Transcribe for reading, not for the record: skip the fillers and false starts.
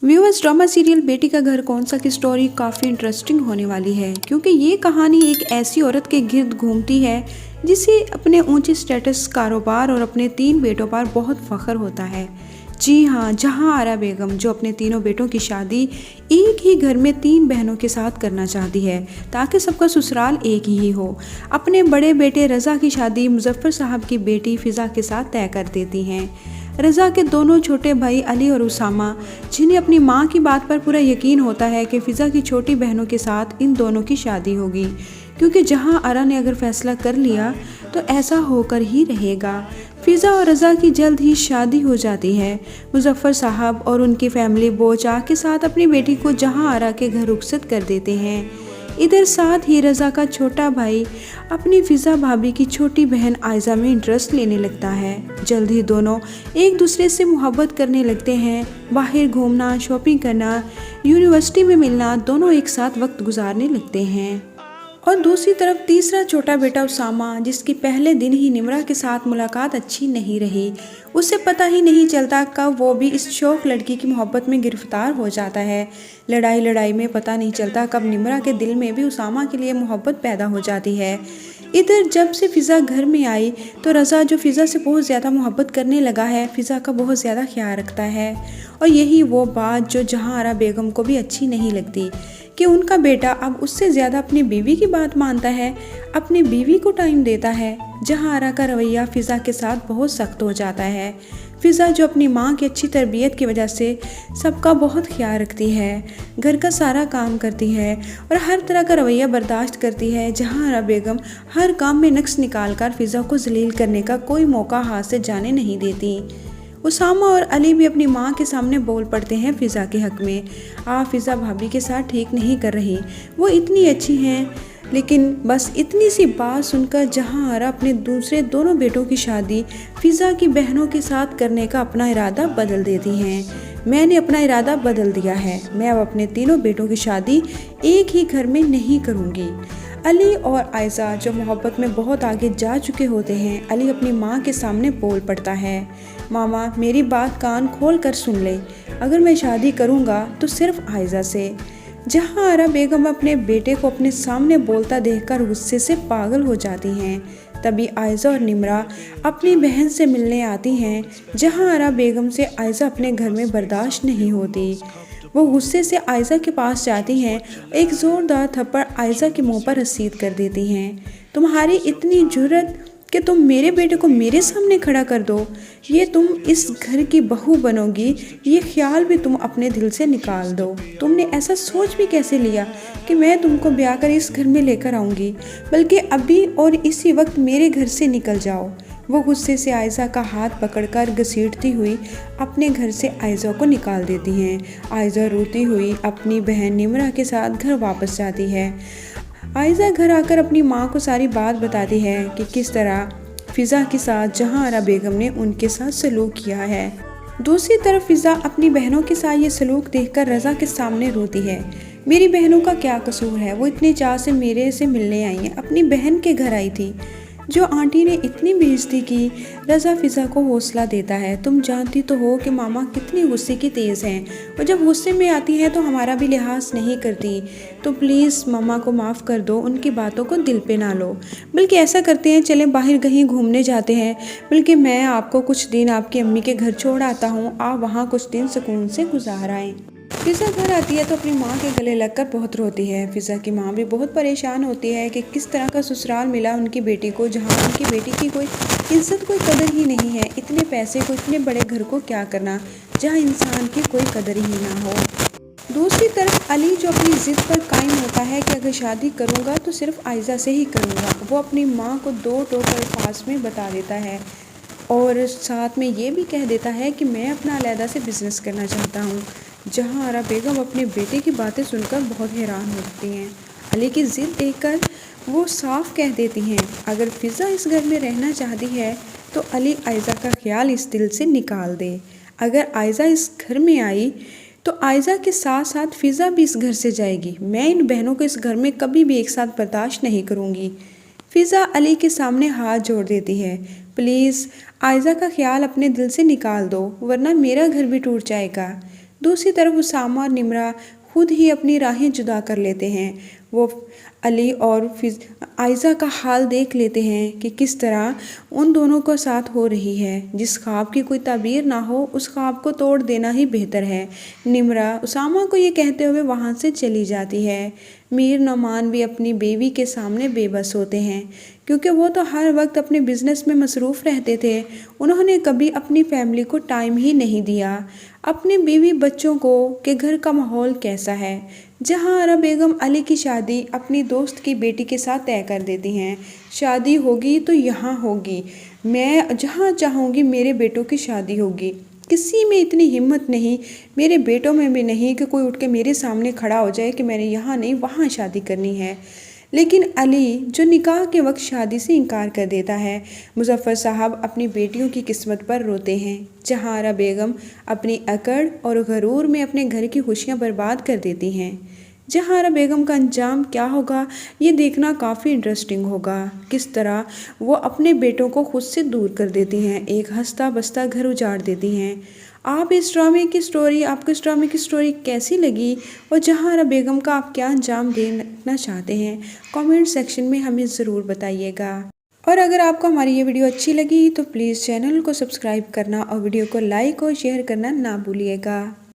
Viewers, drama serial बेटी का घर कौन सा की स्टोरी काफ़ी इंटरेस्टिंग होने वाली है, क्योंकि ये कहानी एक ऐसी औरत के गिर्द घूमती है जिसे अपने ऊंचे स्टेटस, कारोबार और अपने 3 बेटों पर बहुत फख्र होता है। जी हाँ, जहाँ आरा बेगम जो अपने तीनों बेटों की शादी एक ही घर में 3 बहनों के साथ करना चाहती है ताकि सबका ससुराल एक ही हो। अपने बड़े बेटे रज़ा की शादी मुजफ्फर साहब की बेटी फ़िज़ा के साथ तय कर देती हैं। रज़ा के दोनों छोटे भाई अली और उसामा, जिन्हें अपनी माँ की बात पर पूरा यकीन होता है कि फ़िज़ा की छोटी बहनों के साथ इन दोनों की शादी होगी, क्योंकि जहाँ आरा ने अगर फैसला कर लिया तो ऐसा होकर ही रहेगा। फ़िज़ा और रज़ा की जल्द ही शादी हो जाती है। मुजफ्फर साहब और उनकी फैमिली बोचाह के साथ अपनी बेटी को जहाँ आरा के घर रुखसत कर देते हैं। इधर साथ ही रज़ा का छोटा भाई अपनी फ़िज़ा भाभी की छोटी बहन आयज़ा में इंटरेस्ट लेने लगता है। जल्द ही दोनों एक दूसरे से मोहब्बत करने लगते हैं। बाहर घूमना, शॉपिंग करना, यूनिवर्सिटी में मिलना, दोनों एक साथ वक्त गुजारने लगते हैं। और दूसरी तरफ तीसरा छोटा बेटा उसामा, जिसकी पहले दिन ही निम्रा के साथ मुलाकात अच्छी नहीं रही, उसे पता ही नहीं चलता कब वो भी इस शौक लड़की की मोहब्बत में गिरफ्तार हो जाता है। लड़ाई में पता नहीं चलता कब निम्रा के दिल में भी उसामा के लिए मोहब्बत पैदा हो जाती है। इधर जब से फ़िज़ा घर में आई तो रज़ा, जो फ़िज़ा से बहुत ज़्यादा मोहब्बत करने लगा है, फ़िज़ा का बहुत ज़्यादा ख्याल रखता है। और यही वो बात जो जहाँ आरा बेगम को भी अच्छी नहीं लगती कि उनका बेटा अब उससे ज़्यादा अपनी बीवी की बात मानता है, अपनी बीवी को टाइम देता है। जहाँ आरा का रवैया फ़िज़ा के साथ बहुत सख्त हो जाता है। फ़िज़ा जो अपनी माँ की अच्छी तरबियत की वजह से सबका बहुत ख्याल रखती है, घर का सारा काम करती है और हर तरह का रवैया बर्दाश्त करती है। जहाँ आरा बेगम हर काम में नक्स निकाल कर फ़िज़ा को जलील करने का कोई मौका हाथ से जाने नहीं देती। उसामा और अली भी अपनी माँ के सामने बोल पड़ते हैं फ़िज़ा के हक़ में। फ़िज़ा भाभी के साथ ठीक नहीं कर रही, वो इतनी अच्छी हैं। लेकिन बस इतनी सी बात सुनकर जहाँ आरा अपने दूसरे दोनों बेटों की शादी फ़िज़ा की बहनों के साथ करने का अपना इरादा बदल देती हैं। मैंने अपना इरादा बदल दिया है, मैं अब अपने तीनों बेटों की शादी एक ही घर में नहीं करूँगी। अली और आयज़ा जो मोहब्बत में बहुत आगे जा चुके होते हैं, अली अपनी माँ के सामने बोल पड़ता है, मामा मेरी बात कान खोल कर सुन ले, अगर मैं शादी करूँगा तो सिर्फ आयज़ा से। जहाँ आरा बेगम अपने बेटे को अपने सामने बोलता देखकर गुस्से से पागल हो जाती हैं। तभी आयज़ा और निम्रा अपनी बहन से मिलने आती हैं। जहाँ आरा बेगम से आयज़ा अपने घर में बर्दाश्त नहीं होती, वो गुस्से से आयज़ा के पास जाती हैं, एक ज़ोरदार थप्पड़ आयज़ा के मुंह पर रसीद कर देती हैं। तुम्हारी इतनी जुर्रत कि तुम मेरे बेटे को मेरे सामने खड़ा कर दो, ये तुम इस घर की बहू बनोगी, ये ख्याल भी तुम अपने दिल से निकाल दो। तुमने ऐसा सोच भी कैसे लिया कि मैं तुमको ब्याह कर इस घर में लेकर आऊँगी, बल्कि अभी और इसी वक्त मेरे घर से निकल जाओ। वो गुस्से से आयज़ा का हाथ पकड़कर घसीटती हुई अपने घर से आयज़ा को निकाल देती हैं। आयज़ा रोती हुई अपनी बहन निम्रा के साथ घर वापस जाती है। आयज़ा घर आकर अपनी माँ को सारी बात बताती है कि किस तरह फ़िज़ा के साथ जहाँ आरा बेगम ने उनके साथ सलूक किया है। दूसरी तरफ फ़िज़ा अपनी बहनों के साथ ये सलूक देखकर रज़ा के सामने रोती है। मेरी बहनों का क्या कसूर है, वो इतनी चाह से मेरे से मिलने आई हैं, अपनी बहन के घर आई थी। जो आंटी ने इतनी बेइज्जती की। रज़ा फ़िज़ा को हौसला देता है, तुम जानती तो हो कि मामा कितनी गुस्से की तेज़ हैं, और जब गुस्से में आती हैं तो हमारा भी लिहाज नहीं करती। तो प्लीज़ मामा को माफ़ कर दो, उनकी बातों को दिल पे ना लो। बल्कि ऐसा करते हैं, चलें बाहर कहीं घूमने जाते हैं, बल्कि मैं आपको कुछ दिन आपकी अम्मी के घर छोड़ आता हूँ, आप वहाँ कुछ दिन सुकून से गुजार आएँ। फ़िज़ा घर आती है तो अपनी माँ के गले लगकर बहुत रोती है। फ़िज़ा की माँ भी बहुत परेशान होती है कि किस तरह का ससुराल मिला उनकी बेटी को, जहाँ उनकी बेटी की कोई इज्जत, कोई कदर ही नहीं है। इतने पैसे को, इतने बड़े घर को क्या करना, जहाँ इंसान की कोई कदर ही ना हो। दूसरी तरफ अली जो अपनी ज़िद पर कायम होता है कि अगर शादी करूँगा तो सिर्फ आयज़ा से ही करूँगा, वो अपनी माँ को 2 टोक अल्फाज में बता देता है और साथ में ये भी कह देता है कि मैं अपना अलहदा से बिज़नेस करना चाहता हूँ। जहाँ आरा बेगम अपने बेटे की बातें सुनकर बहुत हैरान होती हैं। अली की ज़िद देखकर वो साफ कह देती हैं, अगर फ़िज़ा इस घर में रहना चाहती है तो अली आयज़ा का ख्याल इस दिल से निकाल दे। अगर आयज़ा इस घर में आई तो आयज़ा के साथ साथ फ़िज़ा भी इस घर से जाएगी। मैं इन बहनों को इस घर में कभी भी एक साथ बर्दाश्त नहीं करूँगी। फ़िज़ा अली के सामने हाथ जोड़ देती है, प्लीज़ आयज़ा का ख्याल अपने दिल से निकाल दो, वरना मेरा घर भी टूट जाएगा। दूसरी तरफ उसामा और निम्रा खुद ही अपनी राहें जुदा कर लेते हैं। वो अली और आयज़ा का हाल देख लेते हैं कि किस तरह उन दोनों को साथ हो रही है। जिस ख्वाब की कोई ताबीर ना हो उस ख्वाब को तोड़ देना ही बेहतर है। निम्रा उसामा को ये कहते हुए वहाँ से चली जाती है। मीर नौमान भी अपनी बीवी के सामने बेबस होते हैं, क्योंकि वो तो हर वक्त अपने बिजनेस में मसरूफ़ रहते थे। उन्होंने कभी अपनी फैमिली को टाइम ही नहीं दिया। अपने बीवी बच्चों को कि घर का माहौल कैसा है। जहांआरा बेगम अली की शादी अपनी दोस्त की बेटी के साथ तय कर देती हैं। शादी होगी तो यहाँ होगी, मैं जहाँ चाहूँगी मेरे बेटों की शादी होगी। किसी में इतनी हिम्मत नहीं, मेरे बेटों में भी नहीं कि कोई उठ के मेरे सामने खड़ा हो जाए कि मैंने यहाँ नहीं वहाँ शादी करनी है। लेकिन अली जो निकाह के वक्त शादी से इनकार कर देता है। मुजफ्फर साहब अपनी बेटियों की किस्मत पर रोते हैं। जहांआरा बेगम अपनी अकड़ और गरूर में अपने घर की खुशियाँ बर्बाद कर देती हैं। जहांआरा बेगम का अंजाम क्या होगा ये देखना काफ़ी इंटरेस्टिंग होगा। किस तरह वो अपने बेटों को खुद से दूर कर देती हैं, एक हंसता बसता घर उजाड़ देती हैं। आपको इस ड्रामे की स्टोरी कैसी लगी और जहांआरा बेगम का आप क्या अंजाम देना चाहते हैं, कमेंट सेक्शन में हमें ज़रूर बताइएगा। और अगर आपको हमारी ये वीडियो अच्छी लगी तो प्लीज़ चैनल को सब्सक्राइब करना और वीडियो को लाइक और शेयर करना ना भूलिएगा।